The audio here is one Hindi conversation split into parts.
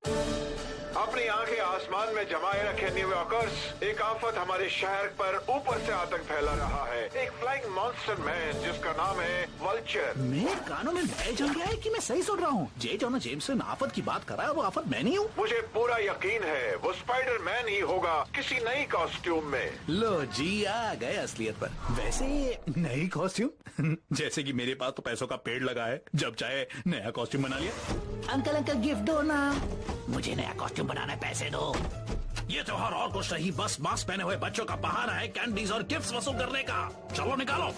अपनी आंखें आसमान में जमाए रखे न्यूयॉर्कर्स, एक आफत हमारे शहर पर ऊपर से आतंक फैला रहा है। एक फ्लाइंग मॉन्स्टर मैन जिसका नाम है वल्चर। मेरे कानों में भय जम गया है कि मैं सही सुन रहा हूँ। जे जॉना जेमसन आफत की बात कर रहा है, वो आफत मैं नहीं हूँ। मुझे पूरा यकीन है वो स्पाइडर मैन ही होगा, किसी नई कॉस्ट्यूम में। लो जी, आ गए असलियत पर। वैसे नई कॉस्ट्यूम जैसे कि मेरे पास तो पैसों का पेड़ लगा है, जब चाहे नया कॉस्ट्यूम बना लिया। अंकल अंकल गिफ्ट दो ना, मुझे नया कॉस्ट्यूम बनाना है, पैसे दो। ये त्योहार और कुछ नहीं, बस मास्क पहने हुए बच्चों का बहाना है कैंडीज और गिफ्ट्स वसूल करने का। चलो निकालो।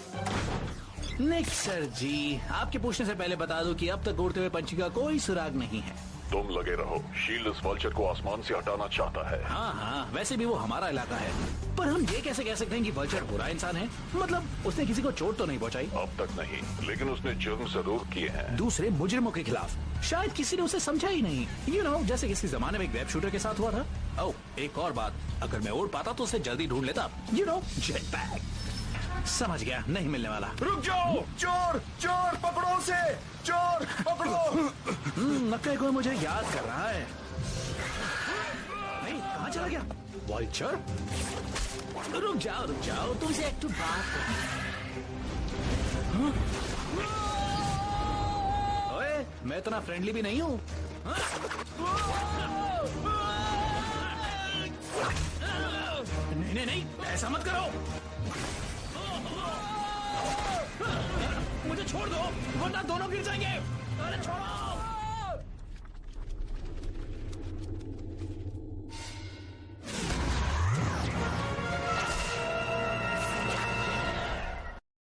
निक सर जी, आपके पूछने से पहले बता दूं कि अब तक उड़ते हुए पंछी का कोई सुराग नहीं है। तुम लगे रहो, शील्ड इस वल्चर को आसमान से हटाना चाहता है। हाँ, वैसे भी वो हमारा इलाका है, पर हम ये कैसे कह सकते हैं कि वल्चर बुरा इंसान है? मतलब उसने किसी को चोट तो नहीं पहुंचाई? अब तक नहीं, लेकिन उसने जुर्म जरूर किए हैं। दूसरे मुजरिमों के खिलाफ। शायद किसी ने उसे समझा ही नहीं, जैसे किसी जमाने में एक वेब शूटर के साथ हुआ था। ओह, एक और बात, अगर मैं उड़ पाता तो उसे जल्दी ढूंढ लेता। Jet pack. समझ गया, नहीं मिलने वाला। रुक जाओ, चोर चोर पकड़ो उसे, चोर पकड़ो। नक्के को मुझे याद कर रहा है। नहीं, कहाँ चला गया वल्चर? रुक जाओ, तुमसे एक बात करनी है। ओए, मैं इतना फ्रेंडली भी नहीं हूँ। नहीं, ऐसा मत करो। मुझे छोड़ दो, वरना दोनों गिर जाएंगे। अरे छोड़ो।